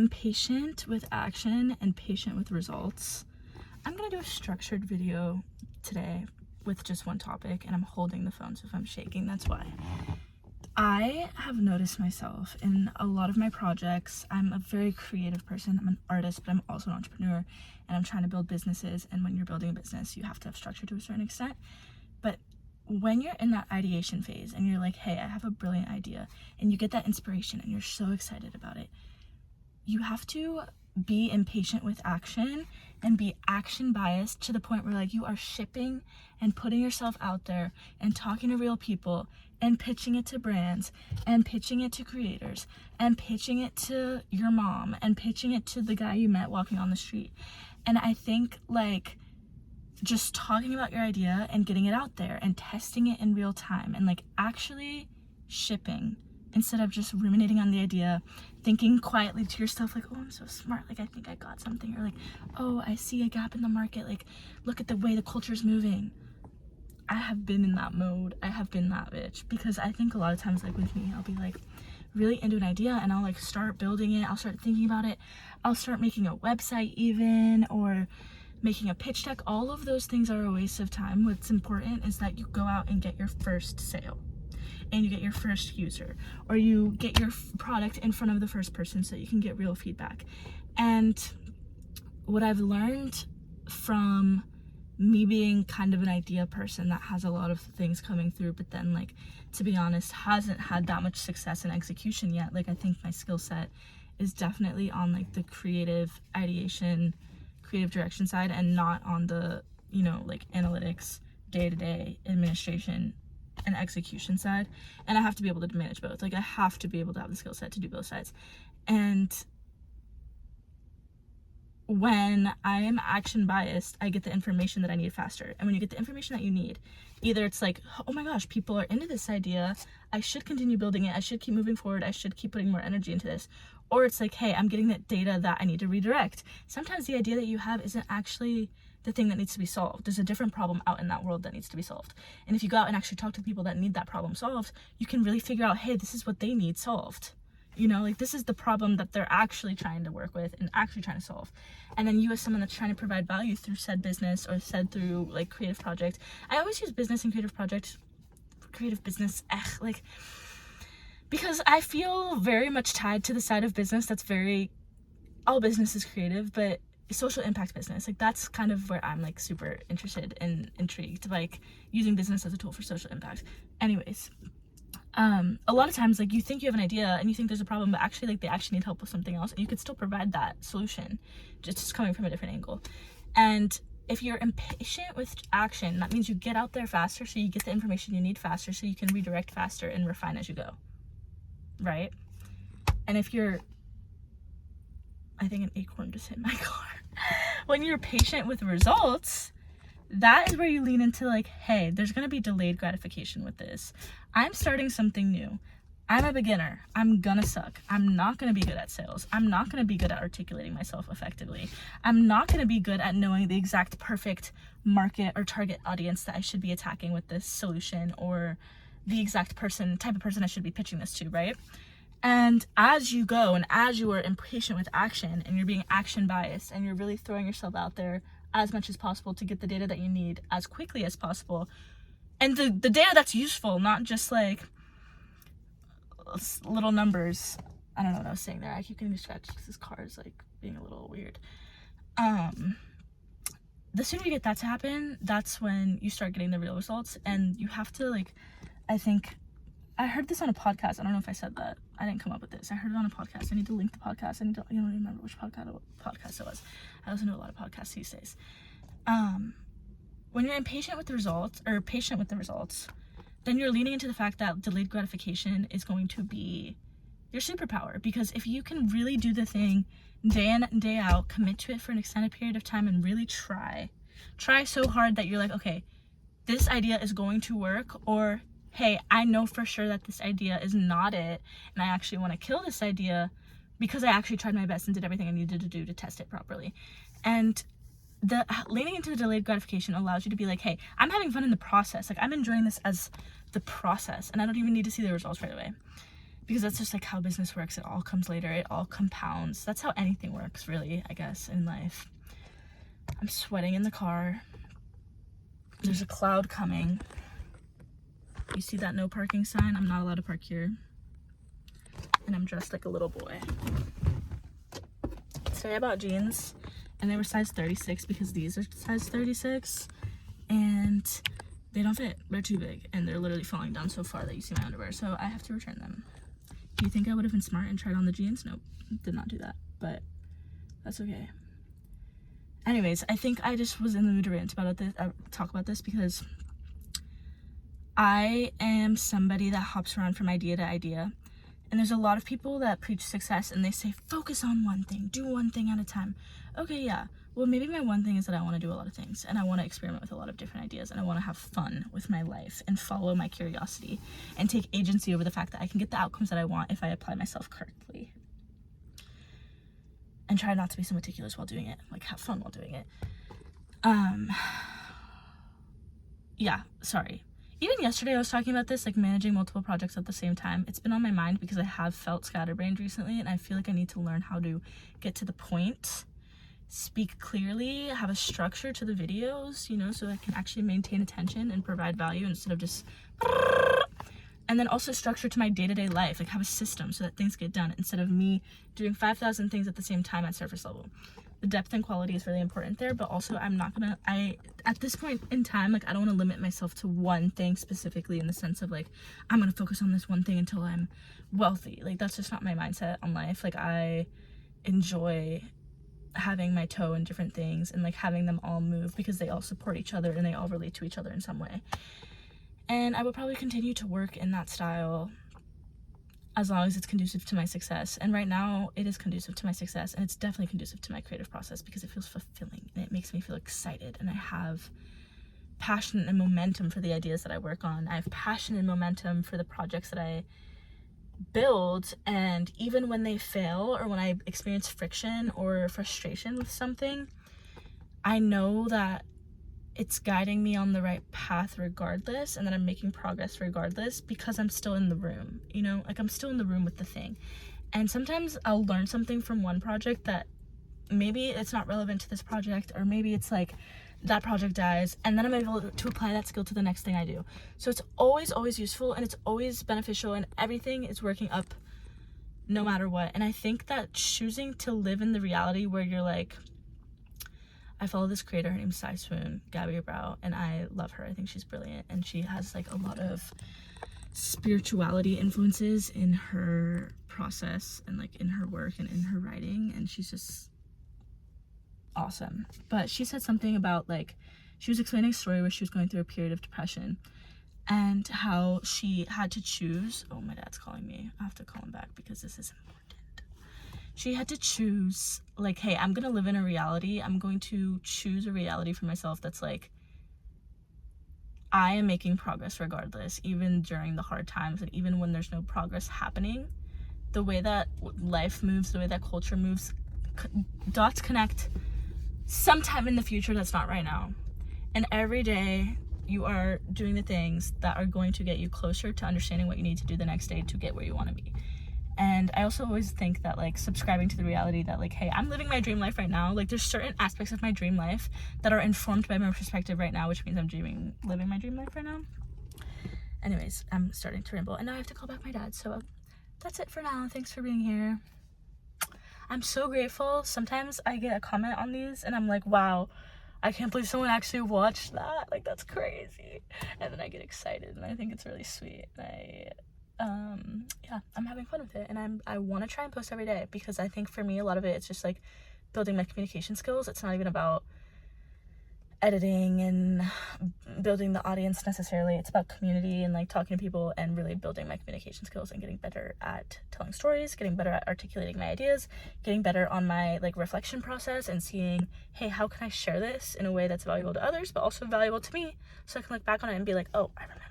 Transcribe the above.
Impatient with action and patient with results. I'm gonna do a structured video today with just one topic, and I'm holding the phone, so if I'm shaking, that's why. I have noticed myself in a lot of my projects. I'm a very creative person. I'm an artist, but I'm also an entrepreneur, and I'm trying to build businesses. And when you're building a business, you have to have structure to a certain extent. But when you're in that ideation phase and you're like, hey, I have a brilliant idea, and you get that inspiration and you're so excited about it, you have to be impatient with action and be action biased to the point where like you are shipping and putting yourself out there and talking to real people and pitching it to brands and pitching it to creators and pitching it to your mom and pitching it to the guy you met walking on the street. And I think like just talking about your idea and getting it out there and testing it in real time and like actually shipping instead of just ruminating on the idea, thinking quietly to yourself like, oh, I'm so smart, like I think I got something, or like, oh, I see a gap in the market, like look at the way the culture's moving. I have been in that mode. I have been that bitch, because I think a lot of times like with me, I'll be like really into an idea and I'll like start building it, I'll start thinking about it, I'll start making a website even, or making a pitch deck. All of those things are a waste of time. What's important is that you go out and get your first sale and you get your first user, or you get your product in front of the first person so you can get real feedback. And what I've learned from me being kind of an idea person that has a lot of things coming through, but then like, to be honest, hasn't had that much success in execution yet. Like I think my skill set is definitely on like the creative ideation, creative direction side, and not on the, you know, like analytics, day-to-day administration and execution side. And I have to be able to manage both. Like I have to be able to have the skill set to do both sides. And when I am action biased, I get the information that I need faster. And when you get the information that you need, either it's like, oh my gosh, people are into this idea, I should continue building it, I should keep moving forward, I should keep putting more energy into this. Or it's like, hey, I'm getting that data that I need to redirect. Sometimes the idea that you have isn't actually the thing that needs to be solved. There's a different problem out in that world that needs to be solved. And if you go out and actually talk to the people that need that problem solved, you can really figure out, hey, this is what they need solved. You know, like this is the problem that they're actually trying to work with and actually trying to solve. And then you as someone that's trying to provide value through said business or said through like creative project. I always use business and creative project, creative business, like, because I feel very much tied to the side of business that's very, all business is creative, but social impact business, like that's kind of where I'm like super interested and intrigued, like using business as a tool for social impact. Anyways, a lot of times like you think you have an idea and you think there's a problem, but actually like they actually need help with something else, and you could still provide that solution, just coming from a different angle. And if you're impatient with action, that means you get out there faster, so you get the information you need faster, so you can redirect faster and refine as you go, right? And if you're, I think an acorn just hit my car. When you're patient with results, that is where you lean into like, hey, there's gonna be delayed gratification with this. I'm starting something new. I'm a beginner. I'm gonna suck. I'm not gonna be good at sales. I'm not gonna be good at articulating myself effectively. I'm not gonna be good at knowing the exact perfect market or target audience that I should be attacking with this solution, or the exact type of person I should be pitching this to, right? And as you go and as you are impatient with action and you're being action biased and you're really throwing yourself out there as much as possible to get the data that you need as quickly as possible, and the data that's useful, not just like little numbers. I don't know what I was saying there. I keep getting distracted because this car is like being a little weird. The sooner you get that to happen, that's when you start getting the real results. And you have to like, I think I heard this on a podcast. I don't know if I said that. I didn't come up with this. I heard it on a podcast. I need to link the podcast. I don't remember which podcast it was. I listen to a lot of podcasts these days. When you're impatient with the results, or patient with the results, then you're leaning into the fact that delayed gratification is going to be your superpower. Because if you can really do the thing day in and day out, commit to it for an extended period of time, and really try so hard that you're like, okay, this idea is going to work, or hey, I know for sure that this idea is not it, and I actually want to kill this idea because I actually tried my best and did everything I needed to do to test it properly. And the leaning into the delayed gratification allows you to be like, hey, I'm having fun in the process. Like I'm enjoying this as the process, and I don't even need to see the results right away. because that's just like how business works. It all comes later. It all compounds. That's how anything works, really, I guess, in life. I'm sweating in the car. There's a cloud coming. You see that no parking sign? I'm not allowed to park here. And I'm dressed like a little boy. Today I bought jeans, and they were size 36 because these are size 36, and they don't fit. They're too big, and they're literally falling down so far that you see my underwear, so I have to return them. Do you think I would have been smart and tried on the jeans? Nope, did not do that, but that's okay. Anyways, I think I just was in the mood to rant about this, talk about this, because I am somebody that hops around from idea to idea. And there's a lot of people that preach success and they say, focus on one thing, do one thing at a time. Okay, yeah. Well, maybe my one thing is that I want to do a lot of things and I want to experiment with a lot of different ideas and I want to have fun with my life and follow my curiosity and take agency over the fact that I can get the outcomes that I want if I apply myself correctly. And try not to be so meticulous while doing it, like have fun while doing it. Yeah, sorry. Even yesterday I was talking about this, like managing multiple projects at the same time. It's been on my mind because I have felt scatterbrained recently and I feel like I need to learn how to get to the point, speak clearly, have a structure to the videos, you know, so I can actually maintain attention and provide value instead of just... And then also structure to my day-to-day life, like have a system so that things get done instead of me doing 5,000 things at the same time at surface level. The depth and quality is really important there, but also at this point in time, like I don't want to limit myself to one thing specifically in the sense of like, I'm going to focus on this one thing until I'm wealthy. Like that's just not my mindset on life. Like I enjoy having my toe in different things and like having them all move because they all support each other and they all relate to each other in some way. And I will probably continue to work in that style as long as it's conducive to my success. And right now it is conducive to my success, and it's definitely conducive to my creative process because it feels fulfilling and it makes me feel excited, and I have passion and momentum for the ideas that I work on. I have passion and momentum for the projects that I build, and even when they fail or when I experience friction or frustration with something, I know that it's guiding me on the right path regardless, and that I'm making progress regardless because I'm still in the room, you know, like I'm still in the room with the thing. And sometimes I'll learn something from one project that maybe it's not relevant to this project, or maybe it's like that project dies and then I'm able to apply that skill to the next thing I do. So it's always useful and it's always beneficial, and everything is working up no matter what. And I think that choosing to live in the reality where you're like, I follow this creator, her name's Sai Swoon, Gabby Brow, and I love her. I think she's brilliant, and she has like a lot of spirituality influences in her process and like in her work and in her writing, and she's just awesome. But she said something about like, she was explaining a story where she was going through a period of depression and how she had to choose. Oh, my dad's calling me. I have to call him back because this is important. She had to choose, like, hey, I'm gonna live in a reality. I'm going to choose a reality for myself that's like, I am making progress regardless, even during the hard times, and even when there's no progress happening. The way that life moves, the way that culture moves, dots connect sometime in the future that's not right now. And every day you are doing the things that are going to get you closer to understanding what you need to do the next day to get where you want to be. And I also always think that like subscribing to the reality that like, hey, I'm living my dream life right now. Like there's certain aspects of my dream life that are informed by my perspective right now, which means I'm living my dream life right now. Anyways, I'm starting to ramble and now I have to call back my dad. So that's it for now. Thanks for being here. I'm so grateful. Sometimes I get a comment on these and I'm like, wow, I can't believe someone actually watched that. Like that's crazy. And then I get excited and I think it's really sweet. I'm having fun with it, and I want to try and post every day because I think for me a lot of it's just like building my communication skills. It's not even about editing and building the audience necessarily. It's about community and like talking to people and really building my communication skills and getting better at telling stories, getting better at articulating my ideas, getting better on my like reflection process and seeing, hey, how can I share this in a way that's valuable to others but also valuable to me, so I can look back on it and be like, oh, I remember